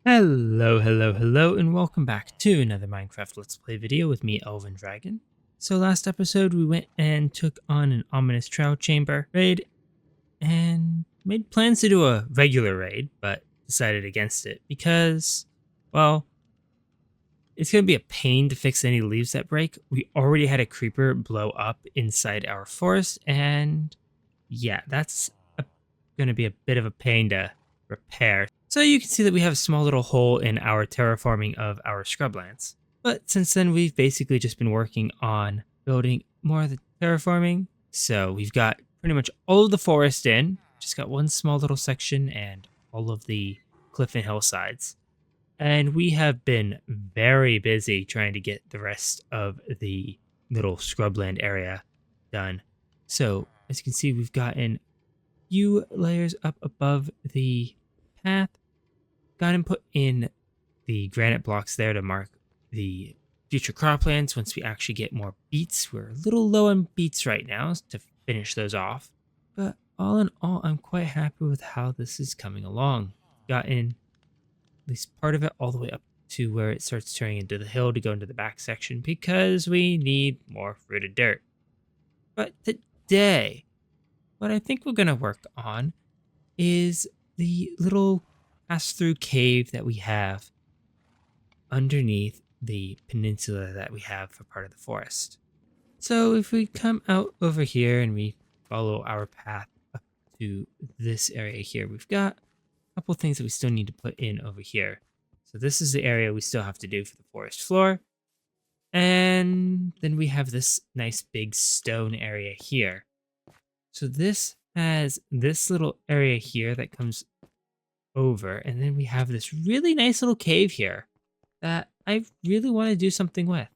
Hello, and welcome back to another Minecraft Let's Play video with me, Elven Dragon. So last episode, we went and took on an ominous trial chamber raid, and made plans to do a regular raid, but decided against it because, well, it's going to be a pain to fix any leaves that break. We already had a creeper blow up inside our forest, and yeah, that's going to be a bit of a pain to repair. So you can see that we have a small little hole in our terraforming of our scrublands. But since then, we've basically just been working on building more of the terraforming. So we've got pretty much all of the forest in, just got one small little section and all of the cliff and hillsides. And we have been very busy trying to get the rest of the little scrubland area done. So as you can see, we've gotten few layers up above the path. Got him put in the granite blocks there to mark the future croplands once we actually get more beets. We're a little low on beets right now to finish those off. But all in all, I'm quite happy with how this is coming along. Gotten at least part of it all the way up to where it starts turning into the hill to go into the back section because we need more rooted dirt. But today, what I think we're going to work on is the little pass-through cave that we have underneath the peninsula that we have for part of the forest. So if we come out over here and we follow our path up to this area here, we've got a couple things that we still need to put in over here. So this is the area we still have to do for the forest floor. And then we have this nice big stone area here. So this has this little area here that comes over, and then we have this really nice little cave here that I really want to do something with.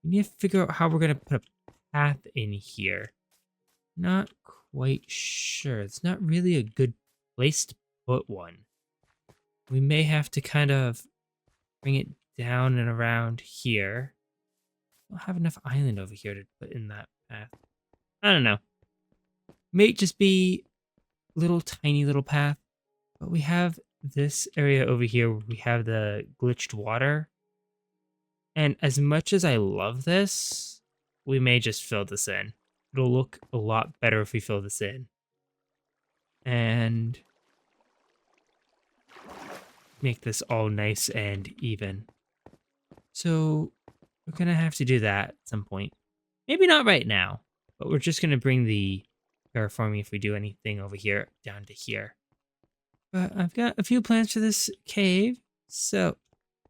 We need to figure out how we're going to put a path in here. Not quite sure. It's not really a good place to put one. We may have to kind of bring it down and around here. I don't have enough island over here to put in that path. I don't know. May just be little tiny little path, but we have this area over here where we have the glitched water. And as much as I love this, we may just fill this in. It'll look a lot better if we fill this in. And make this all nice and even. So we're going to have to do that at some point. Maybe not right now, but we're just going to bring the terraforming if we do anything over here down to here. But I've got a few plans for this cave, so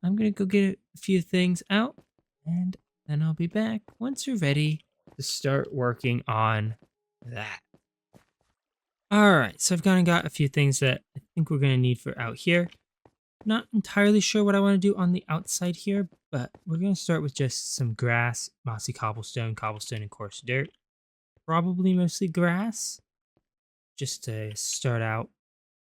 I'm going to go get a few things out, and then I'll be back once we're ready to start working on that. Alright, so I've gone and got a few things that I think we're going to need for out here. Not entirely sure what I want to do on the outside here, but we're going to start with just some grass, mossy cobblestone, and coarse dirt. Probably mostly grass, just to start out.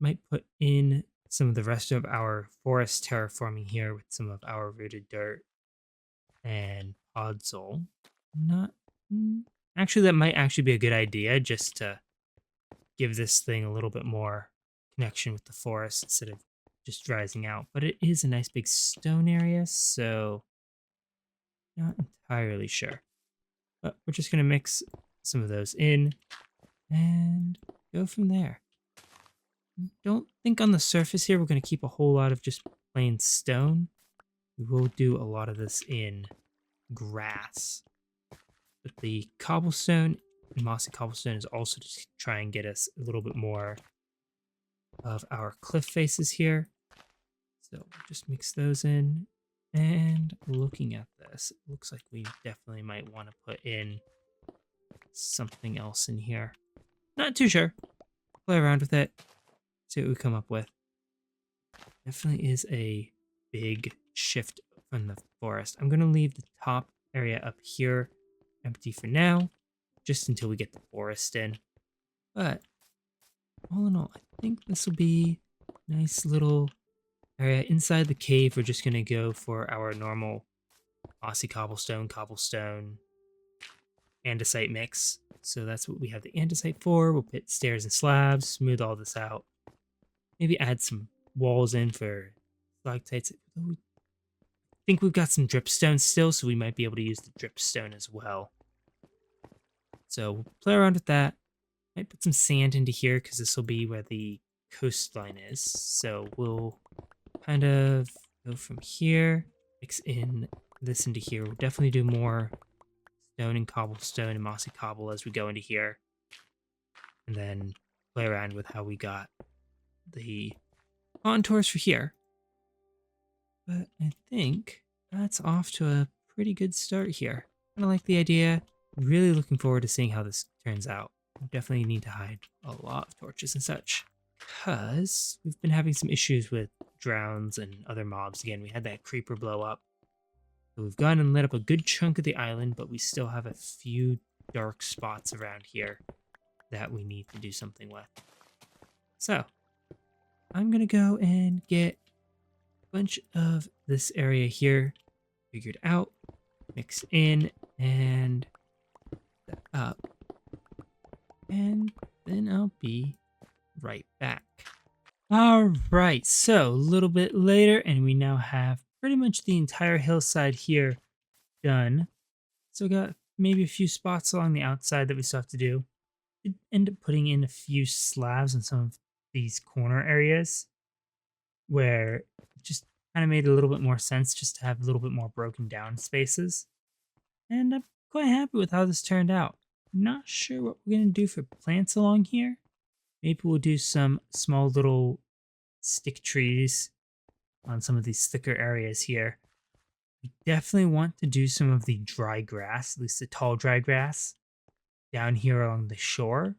Might put in some of the rest of our forest terraforming here with some of our rooted dirt and podzol. Not actually, that might actually be a good idea, just to give this thing a little bit more connection with the forest instead of just rising out. But it is a nice big stone area, so not entirely sure. But we're just gonna mix some of those in and go from there. Don't think on the surface here we're going to keep a whole lot of just plain stone. We will do a lot of this in grass. But the cobblestone, mossy cobblestone, is also to try and get us a little bit more of our cliff faces here. So just mix those in. And looking at this, it looks like we definitely might want to put in something else in here. Not too sure. Play around with it. See what we come up with. Definitely is a big shift from the forest. I'm going to leave the top area up here empty for now, just until we get the forest in. But all in all, I think this will be a nice little area. Inside the cave, we're just going to go for our normal mossy cobblestone, andesite mix. So that's what we have the andesite for. We'll put stairs and slabs, smooth all this out. Maybe add some walls in for stalactites. I think we've got some dripstone still, so we might be able to use the dripstone as well. So we'll play around with that. Might put some sand into here because this will be where the coastline is. So we'll kind of go from here, mix in this into here. We'll definitely do more stone and cobblestone and mossy cobble as we go into here. And then play around with how we got the contours for here. But I think that's off to a pretty good start here. I like the idea. Really looking forward to seeing how this turns out. We definitely need to hide a lot of torches and such, because we've been having some issues with drowns and other mobs. Again, we had that creeper blow up. So we've gone and lit up a good chunk of the island, but we still have a few dark spots around here that we need to do something with. So I'm going to go and get a bunch of this area here figured out, mix in, and that up. And then I'll be right back. All right, so a little bit later, and we now have pretty much the entire hillside here done. So we got maybe a few spots along the outside that we still have to do. Did end up putting in a few slabs in some of these corner areas where it just kind of made a little bit more sense just to have a little bit more broken down spaces. And I'm quite happy with how this turned out. Not sure what we're going to do for plants along here. Maybe we'll do some small little stick trees on some of these thicker areas here. We definitely want to do some of the dry grass, at least the tall dry grass, down here along the shore.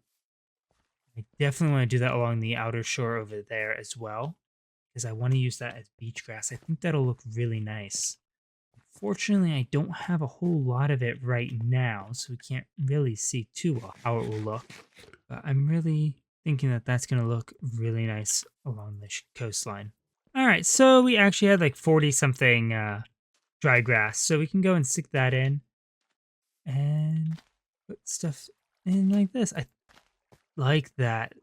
I definitely want to do that along the outer shore over there as well, because I want to use that as beach grass. I think that'll look really nice. Fortunately, I don't have a whole lot of it right now, so we can't really see too well how it will look. But I'm really thinking that that's going to look really nice along the coastline. All right, so we actually had like 40-something dry grass, so we can go and stick that in and put stuff in like this. I like that.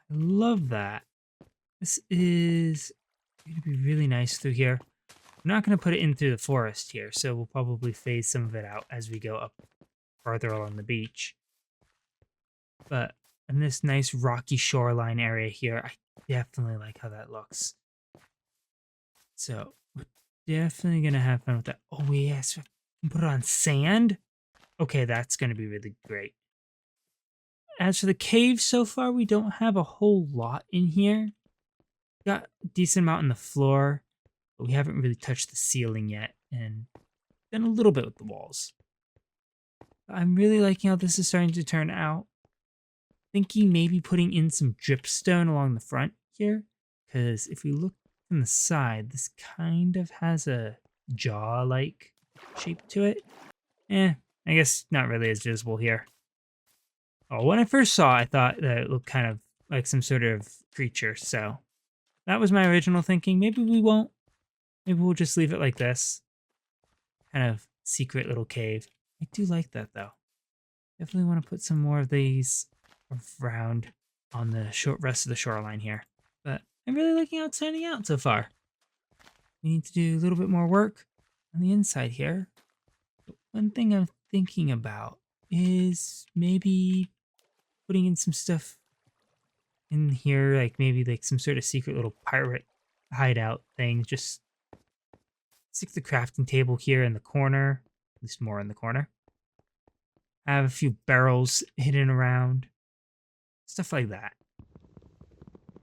I love that. This is going to be really nice through here. I'm not going to put it in through the forest here, so we'll probably phase some of it out as we go up farther along the beach. But in this nice rocky shoreline area here, I definitely like how that looks. So we're definitely going to have fun with that. Oh, yes. Put it on sand? Okay, that's going to be really great. As for the cave so far, we don't have a whole lot in here. Got a decent amount on the floor, but we haven't really touched the ceiling yet, and done a little bit with the walls. I'm really liking how this is starting to turn out. Thinking maybe putting in some dripstone along the front here, because if we look from the side, this kind of has a jaw-like shape to it. I guess not really as visible here. Oh, when I first saw it, I thought that it looked kind of like some sort of creature, so that was my original thinking. Maybe we won't. Maybe we'll just leave it like this. Kind of secret little cave. I do like that, though. Definitely want to put some more of these around on the rest of the shoreline here. But I'm really liking how it's turning out so far. We need to do a little bit more work on the inside here. But one thing I'm thinking about is maybe putting in some stuff in here, like maybe like some sort of secret little pirate hideout thing. Just stick the crafting table here in the corner, at least more in the corner. Have a few barrels hidden around, stuff like that.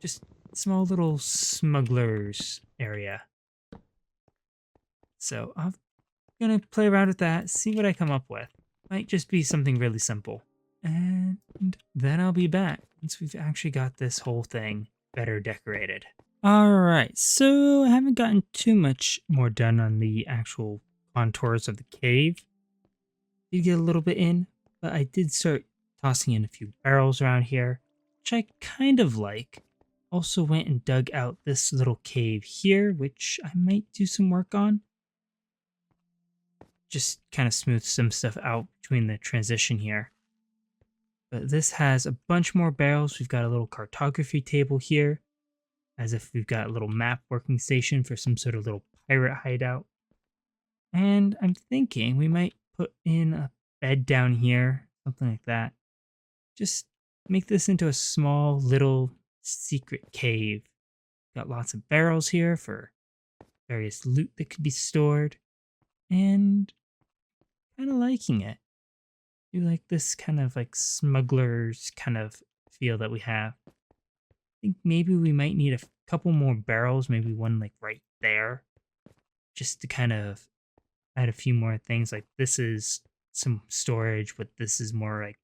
Just small little smugglers area. So I'm gonna play around with that, see what I come up with. Might just be something really simple. And then I'll be back once we've actually got this whole thing better decorated. Alright, so I haven't gotten too much more done on the actual contours of the cave. Did get a little bit in, but I did start tossing in a few barrels around here, which I kind of like. Also went and dug out this little cave here, which I might do some work on. Just kind of smooth some stuff out between the transition here. But this has a bunch more barrels. We've got a little cartography table here. as if we've got a little map working station for some sort of little pirate hideout. And I'm thinking we might put in a bed down here, something like that. Just make this into a small little secret cave. Got lots of barrels here for various loot that could be stored, and kind of liking it. Do like this kind of like smugglers kind of feel that we have. I think maybe we might need a couple more barrels, maybe one like right there, just to kind of add a few more things. Like this is some storage, but this is more like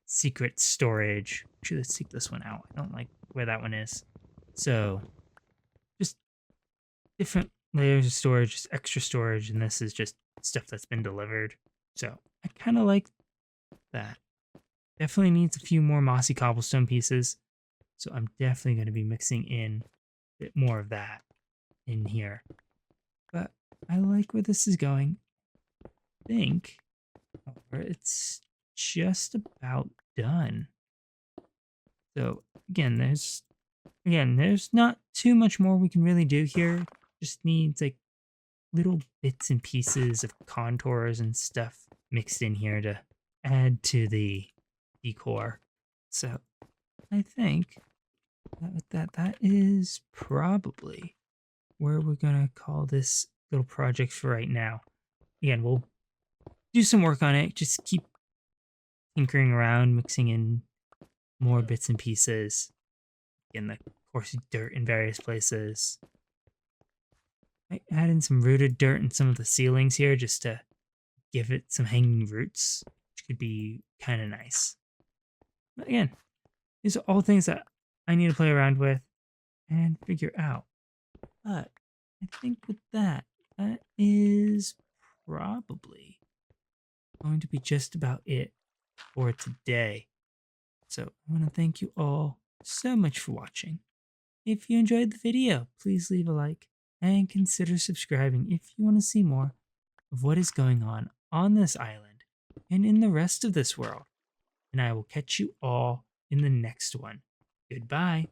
secret storage. Actually, let's take this one out. I don't like where that one is. So just different layers of storage, just extra storage, and this is just stuff that's been delivered. So I kind of like that. Definitely needs a few more mossy cobblestone pieces. So I'm definitely going to be mixing in a bit more of that in here. But I like where this is going. I think it's just about done. So there's not too much more we can really do here. Just needs like little bits and pieces of contours and stuff mixed in here to add to the decor. So I think that is probably where we're gonna call this little project for right now. Again, we'll do some work on it. Just keep tinkering around, mixing in more bits and pieces. Again, of course, dirt in various places. Might add in some rooted dirt in some of the ceilings here just to give it some hanging roots, which could be kind of nice. But again, these are all things that I need to play around with and figure out. But I think with that is probably going to be just about it for today. So I want to thank you all so much for watching. If you enjoyed the video, please leave a like and consider subscribing if you want to see more of what is going on this island and in the rest of this world. And I will catch you all in the next one. Goodbye.